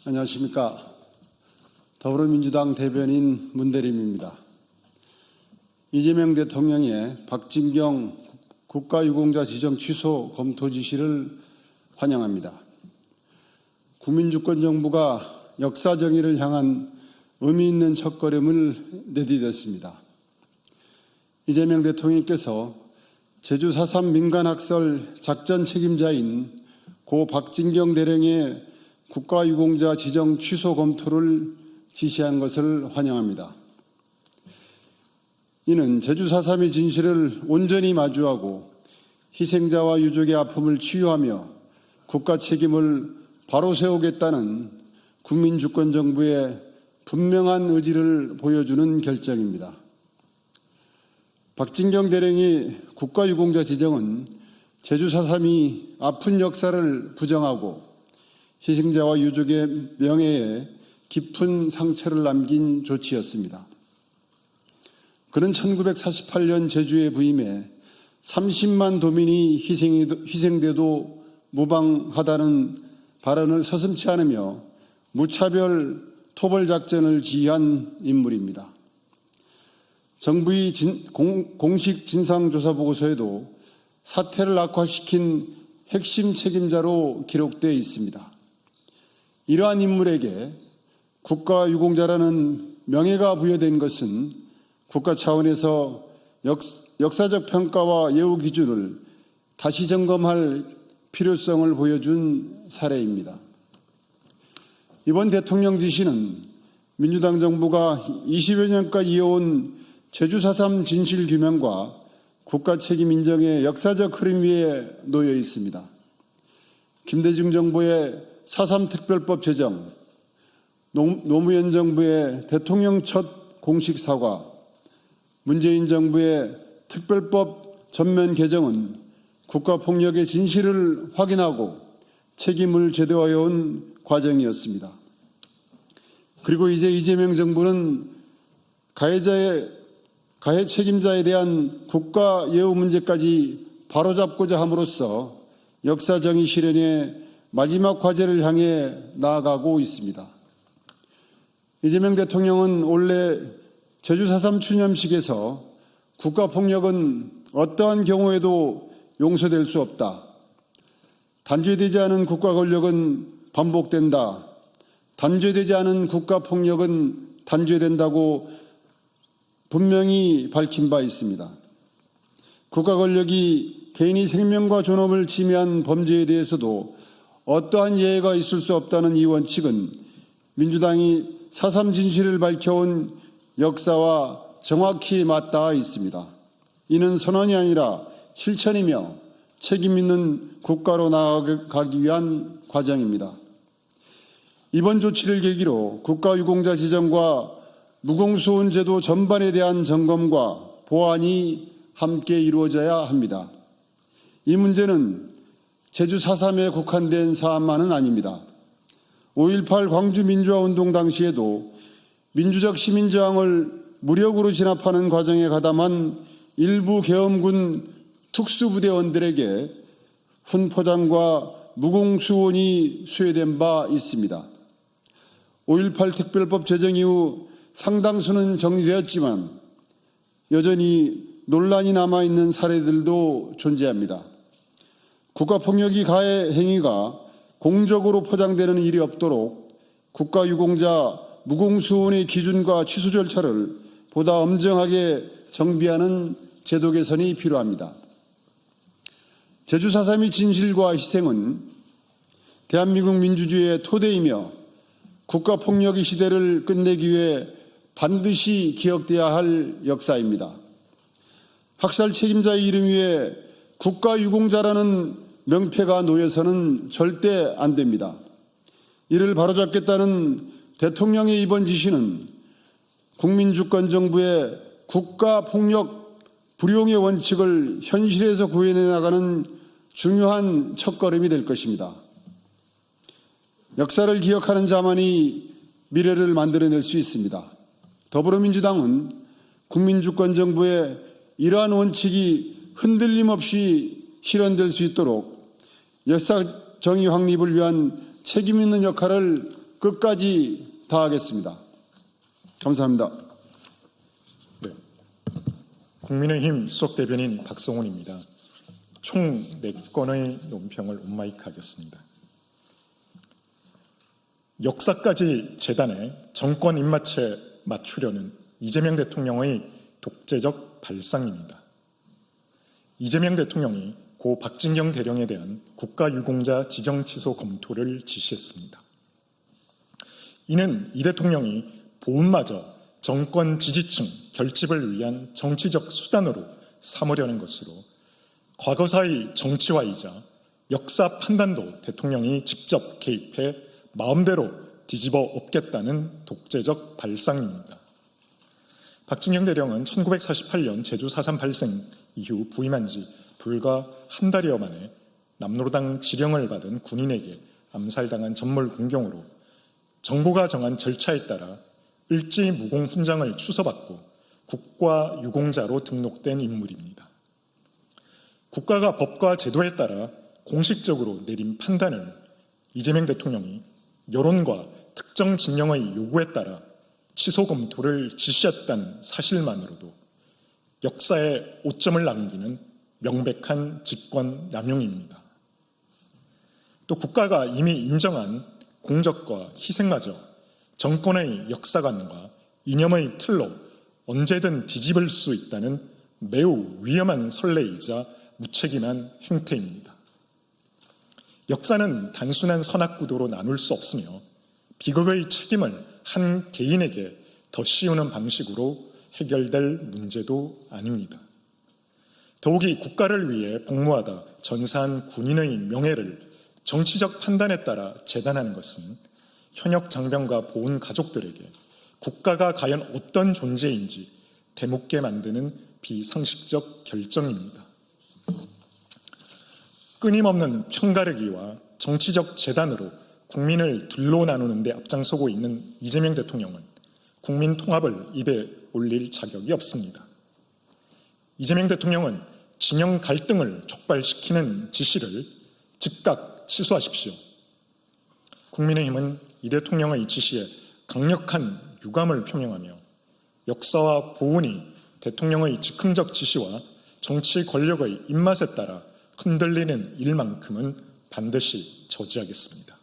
안녕하십니까. 더불어민주당 대변인 문대림입니다. 이재명 대통령의 박진경 국가유공자 지정 취소 검토 지시를 환영합니다. 국민주권정부가 역사정의를 향한 의미 있는 첫걸음을 내디뎠습니다. 이재명 대통령께서 제주 4.3 민간학살 작전 책임자인 고 박진경 대령의 국가유공자 지정 취소 검토를 지시한 것을 환영합니다. 이는 제주 4.3의 진실을 온전히 마주하고 희생자와 유족의 아픔을 치유하며 국가 책임을 바로 세우겠다는 국민주권정부의 분명한 의지를 보여주는 결정입니다. 박진경 대령의 국가유공자 지정은 제주 4.3이 아픈 역사를 부정하고 희생자와 유족의 명예에 깊은 상처를 남긴 조치였습니다. 그는 1948년 제주에 부임해 30만 도민이 희생돼도 무방하다는 발언을 서슴지 않으며 무차별 토벌작전을 지휘한 인물입니다. 정부의 공식 진상조사보고서에도 사태를 악화시킨 핵심 책임자로 기록되어 있습니다. 이러한 인물에게 국가유공자라는 명예가 부여된 것은 국가 차원에서 역사적 평가와 예우 기준을 다시 점검할 필요성을 보여준 사례입니다. 이번 대통령 지시는 민주당 정부가 20여 년까지 이어온 제주 4.3 진실규명과 국가 책임 인정의 역사적 흐름 위에 놓여 있습니다. 김대중 정부의 4.3 특별법 제정, 노무현 정부의 대통령 첫 공식 사과, 문재인 정부의 특별법 전면 개정은 국가폭력의 진실을 확인하고 책임을 제도화해 온 과정이었습니다. 그리고 이제 이재명 정부는 가해 책임자에 대한 국가 예우 문제까지 바로잡고자 함으로써 역사정의 실현의 마지막 과제를 향해 나아가고 있습니다. 이재명 대통령은 원래 제주 4.3 추념식에서 국가폭력은 어떠한 경우에도 용서될 수 없다. 단죄되지 않은 국가 권력은 반복된다. 단죄되지 않은 국가폭력은 단죄된다고 분명히 밝힌 바 있습니다. 국가 권력이 개인의 생명과 존엄을 침해한 범죄에 대해서도 어떠한 예외가 있을 수 없다는 이 원칙은 민주당이 4.3 진실을 밝혀온 역사와 정확히 맞닿아 있습니다. 이는 선언이 아니라 실천이며 책임 있는 국가로 나아가기 위한 과정입니다. 이번 조치를 계기로 국가유공자 지정과 무공수원 제도 전반에 대한 점검과 보완이 함께 이루어져야 합니다. 이 문제는 제주 4.3에 국한된 사안만은 아닙니다. 5.18 광주민주화운동 당시에도 민주적 시민저항을 무력으로 진압하는 과정에 가담한 일부 계엄군 특수부대원들에게 훈포장과 무공수원이 수여된 바 있습니다. 5.18 특별법 제정 이후 상당수는 정리되었지만 여전히 논란이 남아있는 사례들도 존재합니다. 국가폭력이 가해 행위가 공적으로 포장되는 일이 없도록 국가유공자 무공수원의 기준과 취소 절차를 보다 엄정하게 정비하는 제도 개선이 필요합니다. 제주 4.3의 진실과 희생은 대한민국 민주주의의 토대이며 국가폭력의 시대를 끝내기 위해 반드시 기억돼야 할 역사입니다. 학살 책임자의 이름 위에 국가유공자라는 명패가 놓여서는 절대 안 됩니다. 이를 바로잡겠다는 대통령의 이번 지시는 국민주권정부의 국가폭력 불용의 원칙을 현실에서 구현해 나가는 중요한 첫걸음이 될 것입니다. 역사를 기억하는 자만이 미래를 만들어낼 수 있습니다. 더불어민주당은 국민주권정부의 이러한 원칙이 흔들림 없이 실현될 수 있도록 역사정의 확립을 위한 책임 있는 역할을 끝까지 다하겠습니다. 감사합니다. 네. 국민의힘 수석대변인 박성훈입니다. 총 4건의 논평을 온마이크하겠습니다. 역사까지 재단에 정권 입맛에 맞추려는 이재명 대통령의 독재적 발상입니다. 이재명 대통령이 고 박진경 대령에 대한 국가유공자 지정 취소 검토를 지시했습니다. 이는 이 대통령이 보훈마저 정권 지지층 결집을 위한 정치적 수단으로 삼으려는 것으로 과거사의 정치화이자 역사 판단도 대통령이 직접 개입해 마음대로 뒤집어 엎겠다는 독재적 발상입니다. 박진경 대령은 1948년 제주 4.3 발생 이후 부임한 지 불과 한 달여 만에 남로당 지령을 받은 군인에게 암살당한 전몰 군경으로 정부가 정한 절차에 따라 을지무공 훈장을 추서받고 국가유공자로 등록된 인물입니다. 국가가 법과 제도에 따라 공식적으로 내린 판단을 이재명 대통령이 여론과 특정 진영의 요구에 따라 취소 검토를 지시했다는 사실만으로도 역사에 오점을 남기는 명백한 직권 남용입니다. 또 국가가 이미 인정한 공적과 희생마저 정권의 역사관과 이념의 틀로 언제든 뒤집을 수 있다는 매우 위험한 선례이자 무책임한 행태입니다. 역사는 단순한 선악구도로 나눌 수 없으며 비극의 책임을 한 개인에게 더 씌우는 방식으로 해결될 문제도 아닙니다. 더욱이 국가를 위해 복무하다 전사한 군인의 명예를 정치적 판단에 따라 재단하는 것은 현역 장병과 보훈 가족들에게 국가가 과연 어떤 존재인지 되묻게 만드는 비상식적 결정입니다. 끊임없는 편가르기와 정치적 재단으로 국민을 둘로 나누는 데 앞장서고 있는 이재명 대통령은 국민 통합을 입에 올릴 자격이 없습니다. 이재명 대통령은 진영 갈등을 촉발시키는 지시를 즉각 취소하십시오. 국민의힘은 이 대통령의 지시에 강력한 유감을 표명하며 역사와 보훈이 대통령의 즉흥적 지시와 정치 권력의 입맛에 따라 흔들리는 일만큼은 반드시 저지하겠습니다.